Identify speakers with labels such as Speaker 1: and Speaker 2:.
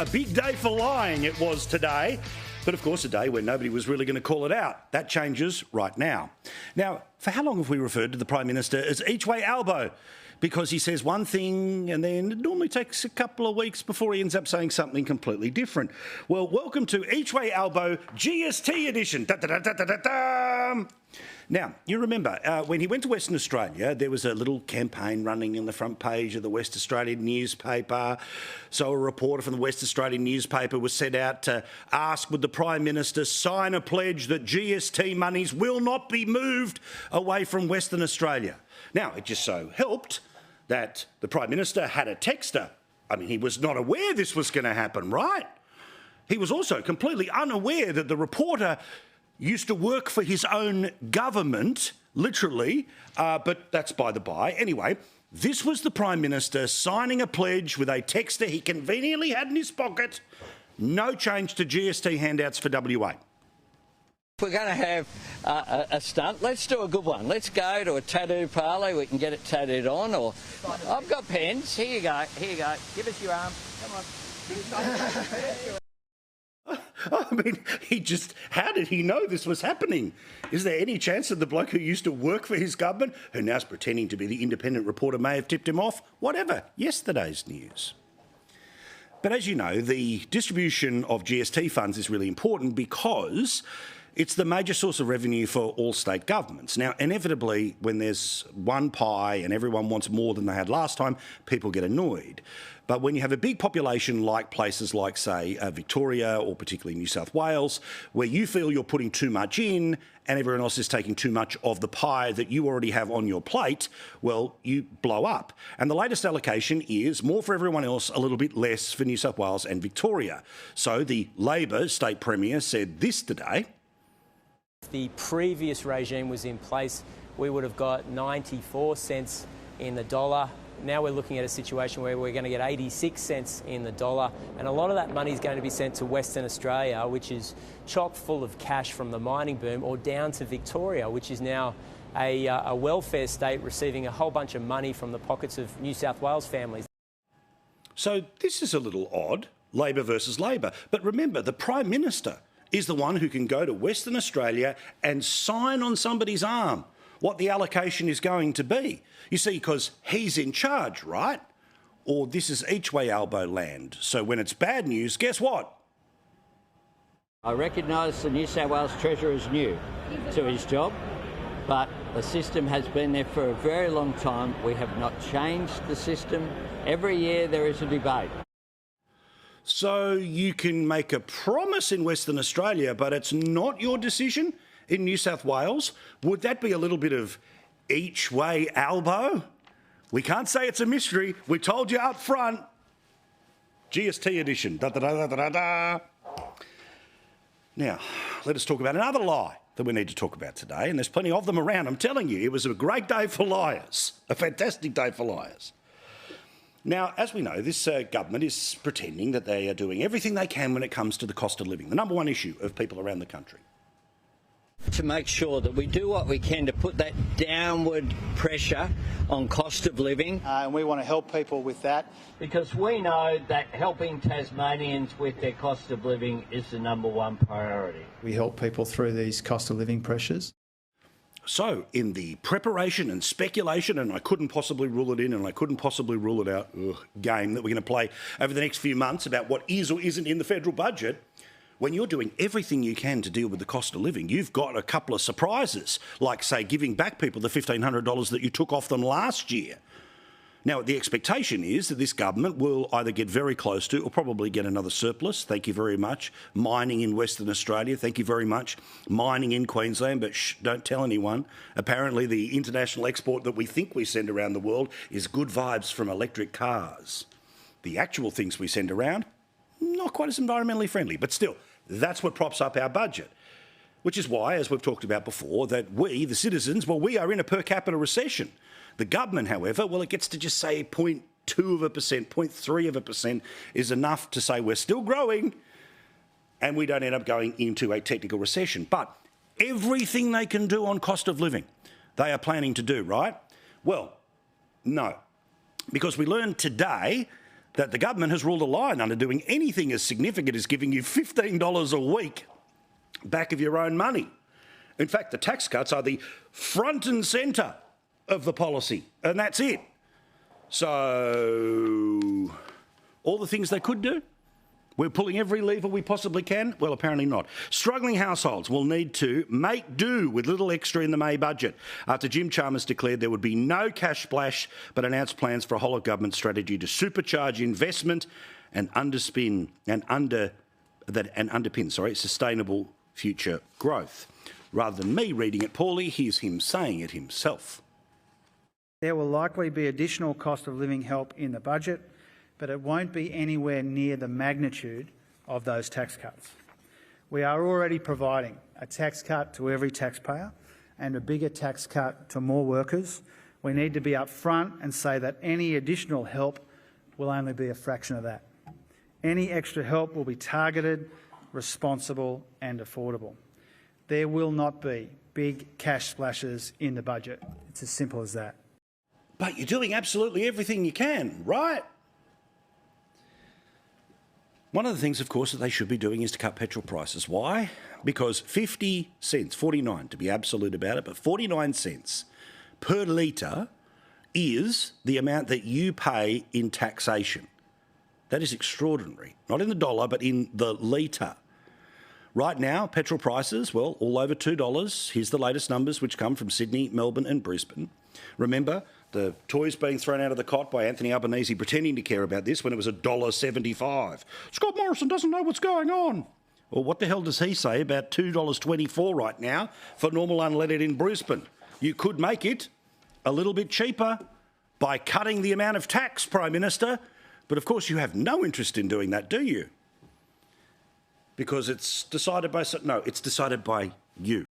Speaker 1: A big day for lying it was today. But of course, a day when nobody was really going to call it out. That changes right now. Now, for how long have we referred to the Prime Minister as each way Albo? Because he says one thing and then it normally takes a couple of weeks before he ends up saying something completely different. Well, welcome to Each Way Albo GST edition. Da, da, da, da, da, da, da. Now, you remember, when he went to Western Australia, there was a little campaign running in the front page of the West Australian newspaper. So a reporter from the West Australian newspaper was sent out to ask, would the Prime Minister sign a pledge that GST monies will not be moved away from Western Australia? Now, it just so helped that the Prime Minister had a texter. I mean, he was not aware this was going to happen, right? He was also completely unaware that the reporter used to work for his own government, literally, but that's by the by. Anyway, this was the Prime Minister signing a pledge with a texter he conveniently had in his pocket. No change to GST handouts for WA.
Speaker 2: If we're going to have a stunt, let's do a good one. Let's go to a tattoo parlour. We can get it tattooed on, or I've got pens. Here you go. Here you go. Give us your arm. Come on.
Speaker 1: I mean, how did he know this was happening? Is there any chance that the bloke who used to work for his government, who now's pretending to be the independent reporter, may have tipped him off? Whatever. Yesterday's news. But as you know, the distribution of GST funds is really important because it's the major source of revenue for all state governments. Now, inevitably, when there's one pie and everyone wants more than they had last time, people get annoyed. But when you have a big population like places like, say, Victoria or particularly New South Wales, where you feel you're putting too much in and everyone else is taking too much of the pie that you already have on your plate, well, you blow up. And the latest allocation is more for everyone else, a little bit less for New South Wales and Victoria. So the Labor state premier said this today.
Speaker 3: If the previous regime was in place, we would have got 94 cents in the dollar. Now we're looking at a situation where we're going to get 86 cents in the dollar, and a lot of that money is going to be sent to Western Australia, which is chock full of cash from the mining boom, or down to Victoria, which is now a welfare state receiving a whole bunch of money from the pockets of New South Wales families. So
Speaker 1: this is a little odd, Labor versus Labor. But remember, the Prime Minister is the one who can go to Western Australia and sign on somebody's arm what the allocation is going to be. You see, because he's in charge, right? Or this is each way Albo land. So when it's bad news, guess what?
Speaker 2: I recognise the New South Wales Treasurer is new to his job, but the system has been there for a very long time. We have not changed the system. Every year there is a debate.
Speaker 1: So you can make a promise in Western Australia, but it's not your decision in New South Wales? Would that be a little bit of each way Albo? We can't say it's a mystery. We told you up front. GST edition. Da, da, da, da, da, da. Now, let us talk about another lie that we need to talk about today, and there's plenty of them around. I'm telling you, it was a great day for liars, a fantastic day for liars. Now, as we know, this government is pretending that they are doing everything they can when it comes to the cost of living, the number one issue of people around the country.
Speaker 2: To make sure that we do what we can to put that downward pressure on cost of living.
Speaker 4: And we want to help people with that.
Speaker 2: Because we know that helping Tasmanians with their cost of living is the number one priority.
Speaker 4: We help people through these cost of living pressures.
Speaker 1: So, in the preparation and speculation, and I couldn't possibly rule it in and I couldn't possibly rule it out, game that we're going to play over the next few months about what is or isn't in the federal budget, when you're doing everything you can to deal with the cost of living, you've got a couple of surprises, like, say, giving back people the $1,500 that you took off them last year. Now, the expectation is that this government will either get very close to or probably get another surplus. Thank you very much. Mining in Western Australia. Thank you very much. Mining in Queensland, but shh, don't tell anyone. Apparently, the international export that we think we send around the world is good vibes from electric cars. The actual things we send around, not quite as environmentally friendly, but still, that's what props up our budget. Which is why, as we've talked about before, that we, the citizens, well, we are in a per capita recession. The government, however, well, it gets to just say 0.2%, 0.3% is enough to say we're still growing and we don't end up going into a technical recession. But everything they can do on cost of living, they are planning to do, right? Well, no. Because we learned today that the government has ruled a line under doing anything as significant as giving you $15 a week back of your own money. In fact, the tax cuts are the front and centre of the policy, and that's it. So, all the things they could do, we're pulling every lever we possibly can? Well, apparently not. Struggling households will need to make do with little extra in the May budget after Jim Chalmers declared there would be no cash splash but announced plans for a whole-of-government strategy to supercharge investment and underpin sustainable future growth. Rather than me reading it poorly, here's him saying it himself.
Speaker 5: There will likely be additional cost of living help in the budget, but it won't be anywhere near the magnitude of those tax cuts. We are already providing a tax cut to every taxpayer and a bigger tax cut to more workers. We need to be upfront and say that any additional help will only be a fraction of that. Any extra help will be targeted, responsible and affordable. There will not be big cash splashes in the budget. It's as simple as that.
Speaker 1: But you're doing absolutely everything you can, right? One of the things, of course, that they should be doing is to cut petrol prices. Why? Because 50 cents, 49 to be absolute about it, but 49 cents per litre is the amount that you pay in taxation. That is extraordinary. Not in the dollar, but in the litre. Right now, petrol prices, well, all over $2. Here's the latest numbers, which come from Sydney, Melbourne and Brisbane. Remember, the toys being thrown out of the cot by Anthony Albanese pretending to care about this when it was $1.75. Scott Morrison doesn't know what's going on. Well, what the hell does he say about $2.24 right now for normal unleaded in Brisbane? You could make it a little bit cheaper by cutting the amount of tax, Prime Minister. But of course you have no interest in doing that, do you? Because it's decided by... No, it's decided by you.